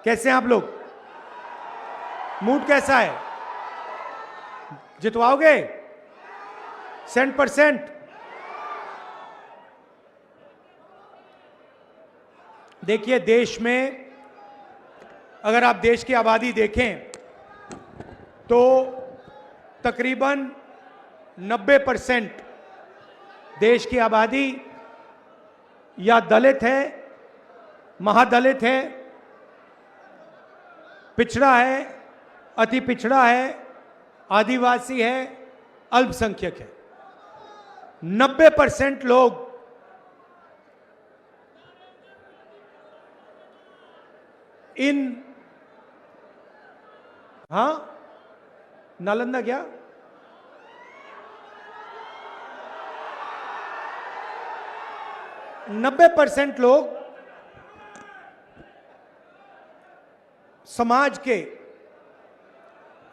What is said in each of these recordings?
कैसे हैं आप लोग? मूड कैसा है? जितवाओगे 100%? देखिए, देश में अगर आप देश की आबादी देखें तो तकरीबन 90% देश की आबादी या दलित है, महादलित है, पिछड़ा है, अति पिछड़ा है, आदिवासी है, अल्पसंख्यक है। 90% लोग इन नालंदा क्या 90% लोग समाज के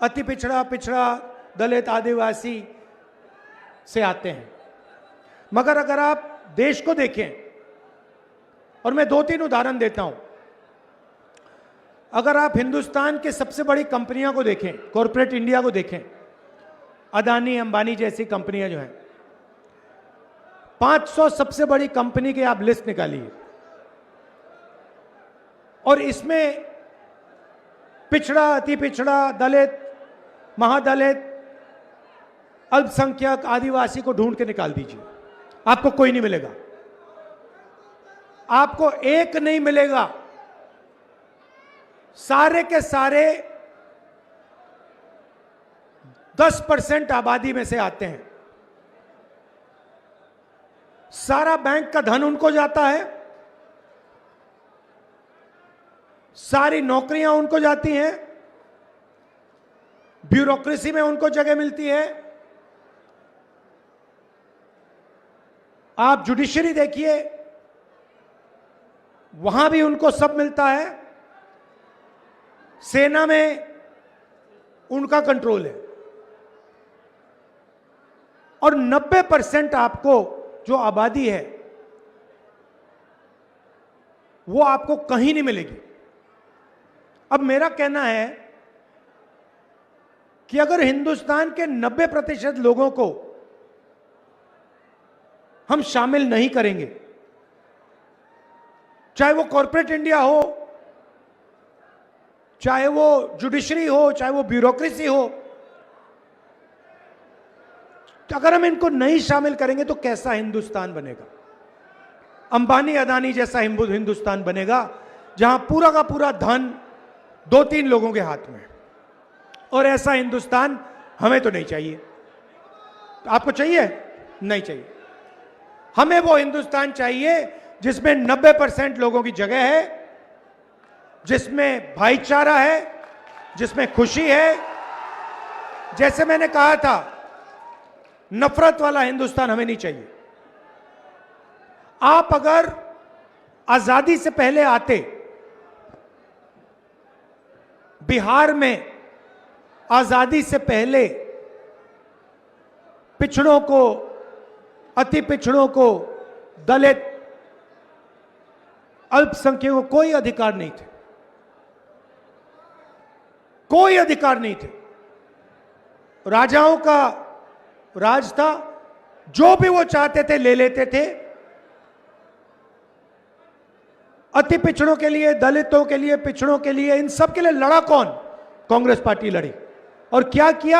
अति पिछड़ा, दलित, आदिवासी से आते हैं। मगर अगर आप देश को देखें, और मैं 2-3 उदाहरण देता हूं, अगर आप हिंदुस्तान के सबसे बड़ी कंपनियों को देखें, कॉरपोरेट इंडिया को देखें, अदानी, अंबानी जैसी कंपनियां जो हैं, 500 सबसे बड़ी कंपनी की आप लिस्ट निकालिए, और इसमें पिछड़ा, अति पिछड़ा, दलित, महादलित, अल्पसंख्यक, आदिवासी को ढूंढ के निकाल दीजिए, आपको कोई नहीं मिलेगा। आपको एक नहीं मिलेगा। सारे के सारे 10% आबादी में से आते हैं। सारा बैंक का धन उनको जाता है, सारी नौकरियां उनको जाती हैं, ब्यूरोक्रेसी में उनको जगह मिलती है। आप जुडिशरी देखिए, वहां भी उनको सब मिलता है। सेना में उनका कंट्रोल है, और 90% आपको जो आबादी है वो आपको कहीं नहीं मिलेगी। अब मेरा कहना है कि अगर हिंदुस्तान के 90% लोगों को हम शामिल नहीं करेंगे, चाहे वो कॉरपोरेट इंडिया हो, चाहे वो जुडिशरी हो, चाहे वो ब्यूरोक्रेसी हो, अगर हम इनको नहीं शामिल करेंगे तो कैसा हिंदुस्तान बनेगा? अंबानी, अदानी जैसा हिंदुस्तान बनेगा जहां पूरा का पूरा धन 2-3 लोगों के हाथ में। और ऐसा हिंदुस्तान हमें तो नहीं चाहिए। आपको चाहिए? नहीं चाहिए। हमें वो हिंदुस्तान चाहिए जिसमें 90% लोगों की जगह है, जिसमें भाईचारा है, जिसमें खुशी है। जैसे मैंने कहा था, नफरत वाला हिंदुस्तान हमें नहीं चाहिए। आप अगर आजादी से पहले आते, बिहार में आजादी से पहले पिछड़ों को, अति पिछड़ों को, दलित, अल्पसंख्यकों को कोई अधिकार नहीं थे, कोई अधिकार नहीं थे। राजाओं का राज था, जो भी वो चाहते थे ले लेते थे। अति पिछड़ों के लिए, दलितों के लिए, पिछड़ों के लिए, इन सब के लिए लड़ा कौन? कांग्रेस पार्टी लड़ी। और क्या किया?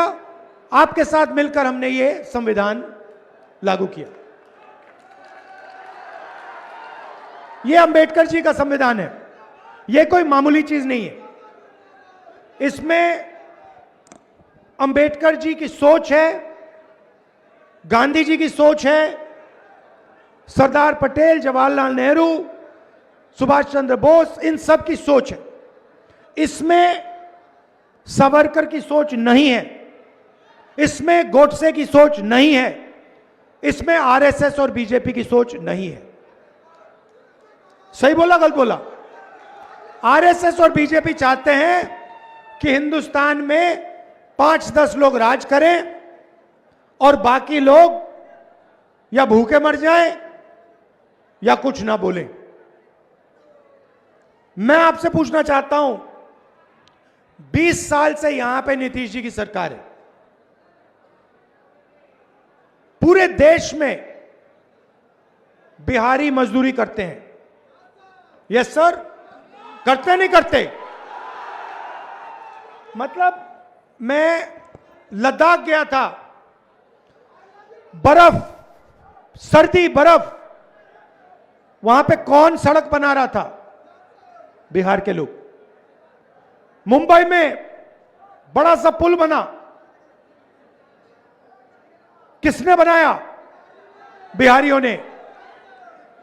आपके साथ मिलकर हमने ये संविधान लागू किया। ये अंबेडकर जी का संविधान है, ये कोई मामूली चीज नहीं है। इसमें अंबेडकर जी की सोच है, गांधी जी की सोच है, सरदार पटेल, जवाहरलाल नेहरू, सुभाष चंद्र बोस, इन सब की सोच है। इसमें सावरकर की सोच नहीं है, इसमें गोडसे की सोच नहीं है, इसमें आरएसएस और बीजेपी की सोच नहीं है। सही बोला, गलत बोला? आरएसएस और बीजेपी चाहते हैं कि हिंदुस्तान में 5-10 लोग राज करें और बाकी लोग या भूखे मर जाएं या कुछ ना बोलें। मैं आपसे पूछना चाहता हूं, 20 साल से यहां पे नीतीश जी की सरकार है। पूरे देश में बिहारी मजदूरी करते हैं। यस सर, करते नहीं करते? मतलब मैं लद्दाख गया था, बर्फ, सर्दी, बर्फ, वहां पे कौन सड़क बना रहा था? बिहार के लोग। मुंबई में बड़ा सा पुल बना, किसने बनाया? बिहारियों ने।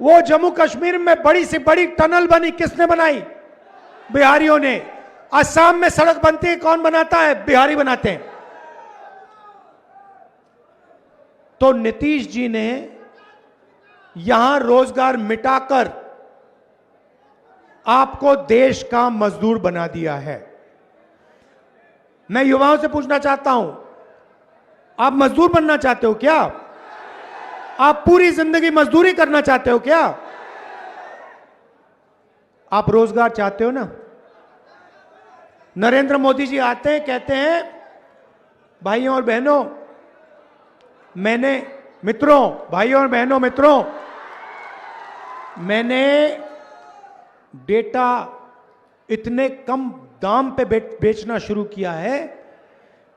वो जम्मू कश्मीर में बड़ी से बड़ी टनल बनी, किसने बनाई? बिहारियों ने। असम में सड़क बनती है, कौन बनाता है? बिहारी बनाते हैं। तो नीतीश जी ने यहां रोजगार मिटाकर आपको देश का मजदूर बना दिया है। मैं युवाओं से पूछना चाहता हूं, आप मजदूर बनना चाहते हो क्या? आप पूरी जिंदगी मजदूरी करना चाहते हो क्या? आप रोजगार चाहते हो ना? नरेंद्र मोदी जी आते हैं, कहते हैं भाइयों और बहनों, भाइयों और बहनों, मित्रों, मैंने डेटा इतने कम दाम पे बेचना शुरू किया है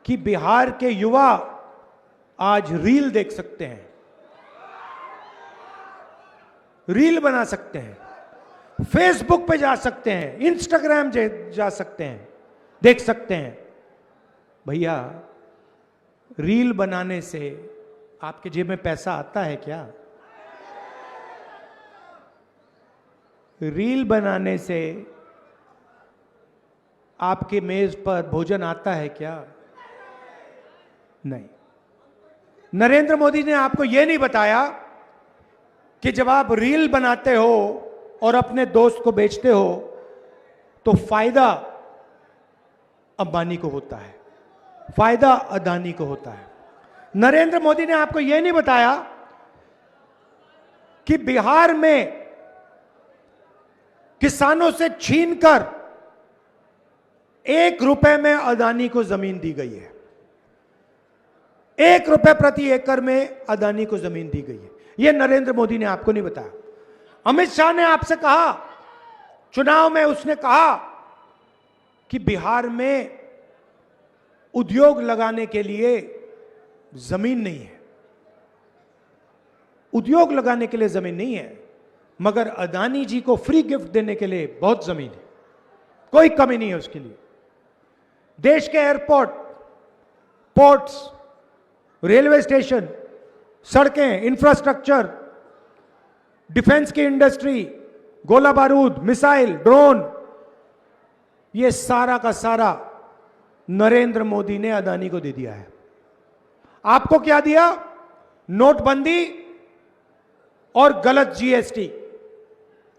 कि बिहार के युवा आज रील देख सकते हैं, रील बना सकते हैं, फेसबुक पे जा सकते हैं, इंस्टाग्राम जा सकते हैं, देख सकते हैं। भैया, रील बनाने से आपके जेब में पैसा आता है क्या? रील बनाने से आपके मेज पर भोजन आता है क्या? नहीं। नरेंद्र मोदी ने आपको यह नहीं बताया कि जब आप रील बनाते हो और अपने दोस्त को बेचते हो तो फायदा अंबानी को होता है, फायदा अदानी को होता है। नरेंद्र मोदी ने आपको यह नहीं बताया कि बिहार में किसानों से छीनकर 1 रुपए में अदानी को जमीन दी गई है। 1 रुपए प्रति एकड़ में अदानी को जमीन दी गई है। यह नरेंद्र मोदी ने आपको नहीं बताया। अमित शाह ने आपसे कहा, चुनाव में उसने कहा कि बिहार में उद्योग लगाने के लिए जमीन नहीं है, उद्योग लगाने के लिए जमीन नहीं है, मगर अदानी जी को फ्री गिफ्ट देने के लिए बहुत जमीन है, कोई कमी नहीं है उसके लिए। देश के एयरपोर्ट, पोर्ट्स, रेलवे स्टेशन, सड़कें, इंफ्रास्ट्रक्चर, डिफेंस की इंडस्ट्री, गोला बारूद, मिसाइल, ड्रोन, यह सारा का सारा नरेंद्र मोदी ने अदानी को दे दिया है। आपको क्या दिया? नोटबंदी और गलत जीएसटी।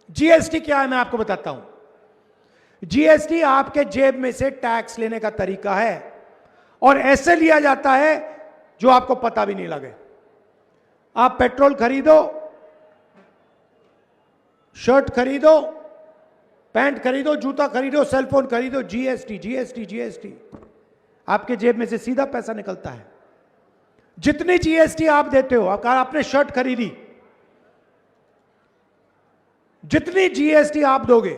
जीएसटी क्या है मैं आपको बताता हूं। जीएसटी आपके जेब में से टैक्स लेने का तरीका है और ऐसे लिया जाता है जो आपको पता भी नहीं लगे। आप पेट्रोल खरीदो, शर्ट खरीदो, पैंट खरीदो, जूता खरीदो, सेलफोन खरीदो, जीएसटी जीएसटी जीएसटी, आपके जेब में से सीधा पैसा निकलता है। जितनी जीएसटी आप देते हो, आपने शर्ट खरीदी, जितनी जीएसटी आप दोगे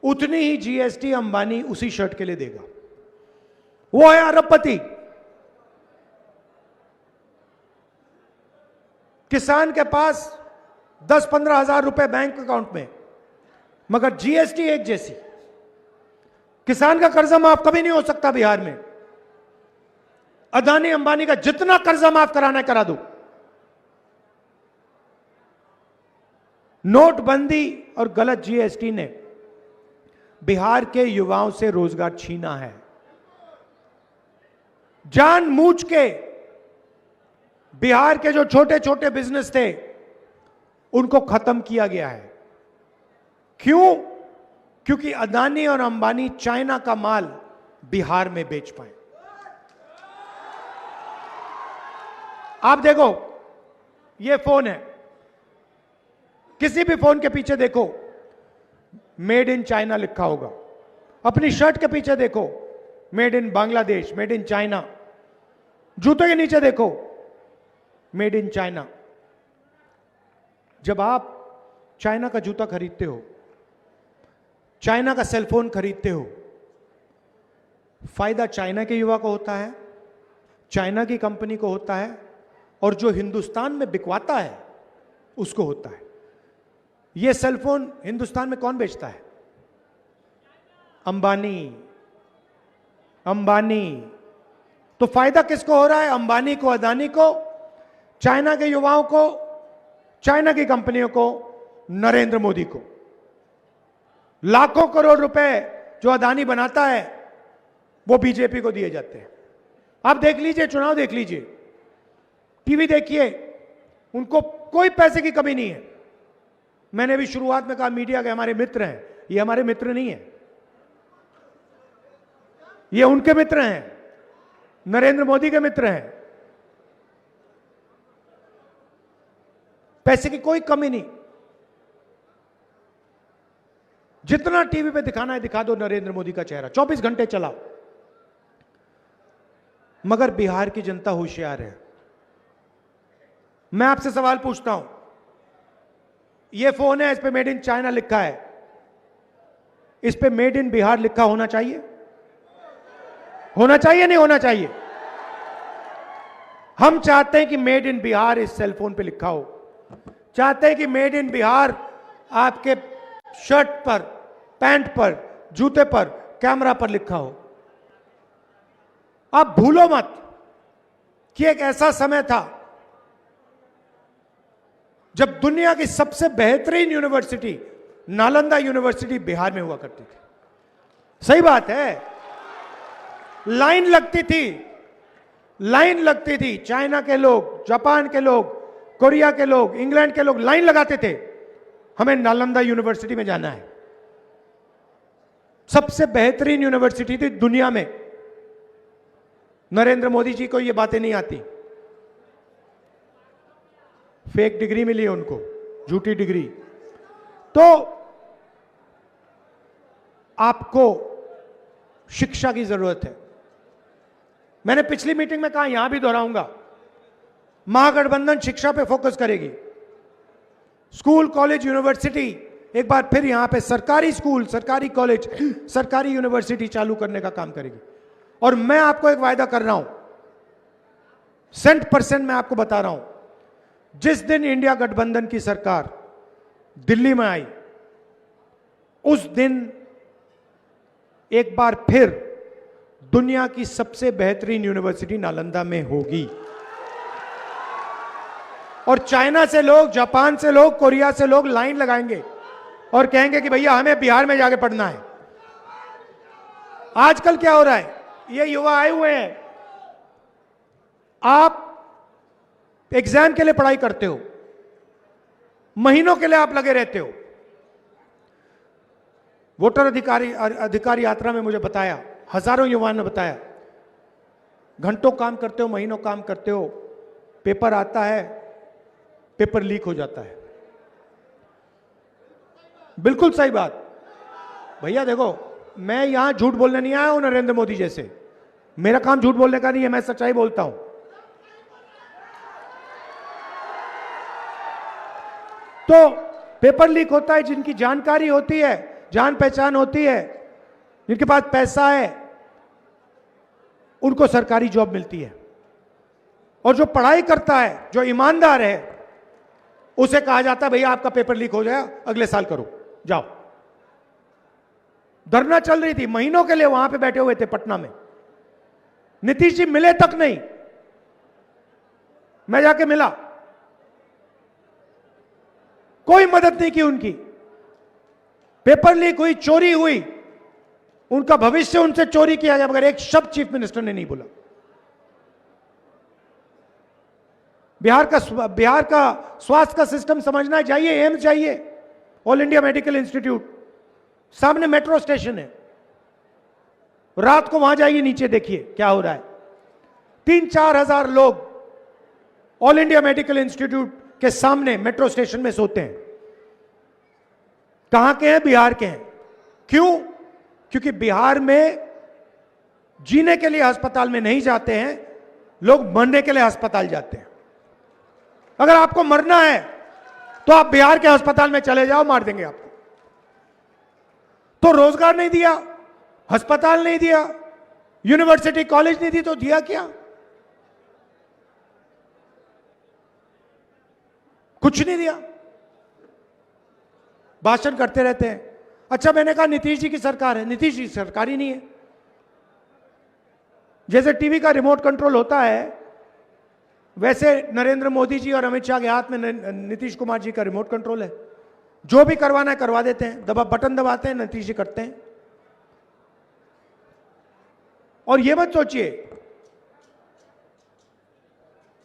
उतनी ही जीएसटी अंबानी उसी शर्ट के लिए देगा। वो है अरबपति। किसान के पास 10-15 हजार रुपए बैंक अकाउंट में, मगर जीएसटी एक जैसी। किसान का कर्जा माफ कभी नहीं हो सकता बिहार में। अदानी अंबानी का जितना कर्जा माफ कराना है करा दो। नोटबंदी और गलत जीएसटी ने बिहार के युवाओं से रोजगार छीना है। जानबूझ के बिहार के जो छोटे छोटे बिजनेस थे उनको खत्म किया गया है। क्यों? क्योंकि अदानी और अंबानी चाइना का माल बिहार में बेच पाए। आप देखो, यह फोन है, किसी भी फोन के पीछे देखो, मेड इन चाइना लिखा होगा। अपनी शर्ट के पीछे देखो, made in Bangladesh, made in China. जूते के नीचे देखो, मेड इन चाइना। जब आप चाइना का जूता खरीदते हो, चाइना का सेलफोन खरीदते हो, फायदा चाइना के युवा को होता है, चाइना की कंपनी को होता है, और जो हिंदुस्तान में बिकवाता है उसको होता है। यह सेलफोन हिंदुस्तान में कौन बेचता है? अंबानी। अंबानी। तो फायदा किसको हो रहा है? अंबानी को, अदानी को, चाइना के युवाओं को, चाइना की कंपनियों को, नरेंद्र मोदी को। लाखों करोड़ रुपए जो अदानी बनाता है वो बीजेपी को दिए जाते हैं। आप देख लीजिए, चुनाव देख लीजिए, टीवी देखिए, उनको कोई पैसे की कमी नहीं है। मैंने भी शुरुआत में कहा मीडिया के हमारे मित्र हैं, ये हमारे मित्र नहीं है, ये उनके मित्र हैं, नरेंद्र मोदी के मित्र हैं। पैसे की कोई कमी नहीं। जितना टीवी पे दिखाना है दिखा दो नरेंद्र मोदी का चेहरा, 24 घंटे चलाओ। मगर बिहार की जनता होशियार है। मैं आपसे सवाल पूछता हूं, यह फोन है, इस पे मेड इन चाइना लिखा है, इस पे मेड इन बिहार लिखा होना चाहिए? होना चाहिए, नहीं होना चाहिए? हम चाहते हैं कि मेड इन बिहार इस सेलफोन पे लिखा हो, चाहते हैं कि मेड इन बिहार आपके शर्ट पर, पैंट पर, जूते पर, कैमरा पर लिखा हो। आप भूलो मत कि एक ऐसा समय था जब दुनिया की सबसे बेहतरीन यूनिवर्सिटी नालंदा यूनिवर्सिटी बिहार में हुआ करती थी। सही बात है, लाइन लगती थी, लाइन लगती थी। चाइना के लोग, जापान के लोग, कोरिया के लोग, इंग्लैंड के लोग लाइन लगाते थे, हमें नालंदा यूनिवर्सिटी में जाना है। सबसे बेहतरीन यूनिवर्सिटी थी दुनिया में। नरेंद्र मोदी जी को ये बातें नहीं आती, फेक डिग्री मिली है उनको, झूठी डिग्री। तो आपको शिक्षा की जरूरत है। मैंने पिछली मीटिंग में कहा, यहां भी दोहराऊंगा, महागठबंधन शिक्षा पे फोकस करेगी। स्कूल, कॉलेज, यूनिवर्सिटी, एक बार फिर यहां पे सरकारी स्कूल, सरकारी कॉलेज, सरकारी यूनिवर्सिटी चालू करने का काम करेगी। और मैं आपको एक वायदा कर रहा हूं, 100% मैं आपको बता रहा हूं, जिस दिन इंडिया गठबंधन की सरकार दिल्ली में आई, उस दिन एक बार फिर दुनिया की सबसे बेहतरीन यूनिवर्सिटी नालंदा में होगी। और चाइना से लोग, जापान से लोग, कोरिया से लोग लाइन लगाएंगे और कहेंगे कि भैया हमें बिहार में जाके पढ़ना है। आजकल क्या हो रहा है, ये युवा आए हुए हैं, आप एग्जाम के लिए पढ़ाई करते हो, महीनों के लिए आप लगे रहते हो। वोटर अधिकार यात्रा में मुझे बताया, हजारों युवाओं ने बताया, घंटों काम करते हो, महीनों काम करते हो, पेपर आता है, पेपर लीक हो जाता है। बिल्कुल सही बात भैया। देखो, मैं यहां झूठ बोलने नहीं आया हूं नरेंद्र मोदी जैसे, मेरा काम झूठ बोलने का नहीं है, मैं सच्चाई बोलता हूं। तो पेपर लीक होता है, जिनकी जानकारी होती है, जान पहचान होती है, जिनके पास पैसा है, उनको सरकारी जॉब मिलती है। और जो पढ़ाई करता है, जो ईमानदार है, उसे कहा जाता है भैया आपका पेपर लीक हो जाए, अगले साल करो, जाओ। धरना चल रही थी, महीनों के लिए वहां पे बैठे हुए थे पटना में, नीतीश जी मिले तक नहीं। मैं जाके मिला, कोई मदद नहीं की उनकी। पेपर लीक हुई, चोरी हुई, उनका भविष्य उनसे चोरी किया गया, मगर एक शब्द चीफ मिनिस्टर ने नहीं बोला। बिहार का स्वास्थ्य का सिस्टम समझना चाहिए, एम्स चाहिए, ऑल इंडिया मेडिकल इंस्टीट्यूट, सामने मेट्रो स्टेशन है, रात को वहां जाइए, नीचे देखिए क्या हो रहा है। 3-4 हजार लोग ऑल इंडिया मेडिकल इंस्टीट्यूट के सामने मेट्रो स्टेशन में सोते हैं। कहां के हैं? बिहार के हैं। क्यों? क्योंकि बिहार में जीने के लिए अस्पताल में नहीं जाते हैं लोग, मरने के लिए अस्पताल जाते हैं। अगर आपको मरना है तो आप बिहार के अस्पताल में चले जाओ, मार देंगे आपको। तो रोजगार नहीं दिया, अस्पताल नहीं दिया, यूनिवर्सिटी कॉलेज नहीं दी, तो दिया क्या? कुछ नहीं दिया, भाषण करते रहते हैं। अच्छा, मैंने कहा नीतीश जी की सरकार है, नीतीश जी की सरकार ही नहीं है। जैसे टीवी का रिमोट कंट्रोल होता है, वैसे नरेंद्र मोदी जी और अमित शाह के हाथ में नीतीश कुमार जी का रिमोट कंट्रोल है। जो भी करवाना है करवा देते हैं, बटन दबाते हैं, नीतीश जी करते हैं। और यह मत सोचिए,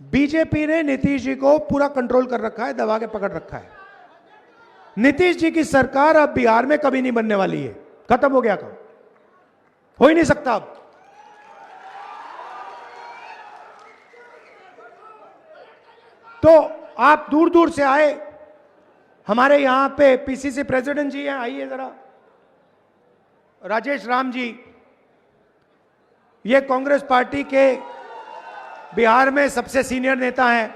बीजेपी ने नीतीश जी को पूरा कंट्रोल कर रखा है, दबा के पकड़ रखा है। नीतीश जी की सरकार अब बिहार में कभी नहीं बनने वाली है, खत्म हो गया काम, हो ही नहीं सकता अब। तो आप दूर दूर से आए, हमारे यहां पे पीसीसी प्रेसिडेंट जी हैं, आइए जरा, राजेश राम जी, ये कांग्रेस पार्टी के बिहार में सबसे सीनियर नेता हैं।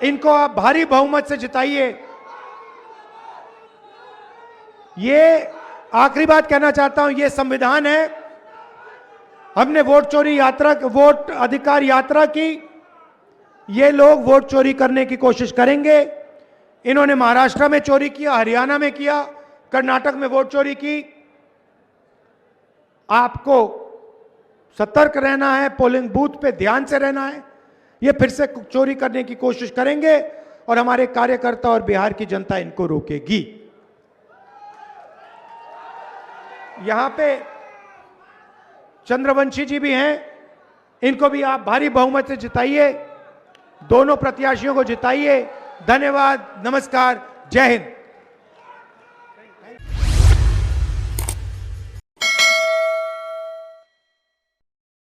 इनको आप भारी बहुमत से जिताइए। ये आखिरी बात कहना चाहता हूं, ये संविधान है। हमने वोट चोरी यात्रा, वोट अधिकार यात्रा की, ये लोग वोट चोरी करने की कोशिश करेंगे। इन्होंने महाराष्ट्र में चोरी किया, हरियाणा में किया, कर्नाटक में वोट चोरी की। आपको सतर्क रहना है, पोलिंग बूथ पे ध्यान से रहना है। ये फिर से चोरी करने की कोशिश करेंगे और हमारे कार्यकर्ता और बिहार की जनता इनको रोकेगी। यहां पे चंद्रवंशी जी भी हैं, इनको भी आप भारी बहुमत से जिताइए। दोनों प्रत्याशियों को जिताइए। धन्यवाद, नमस्कार, जय हिंद।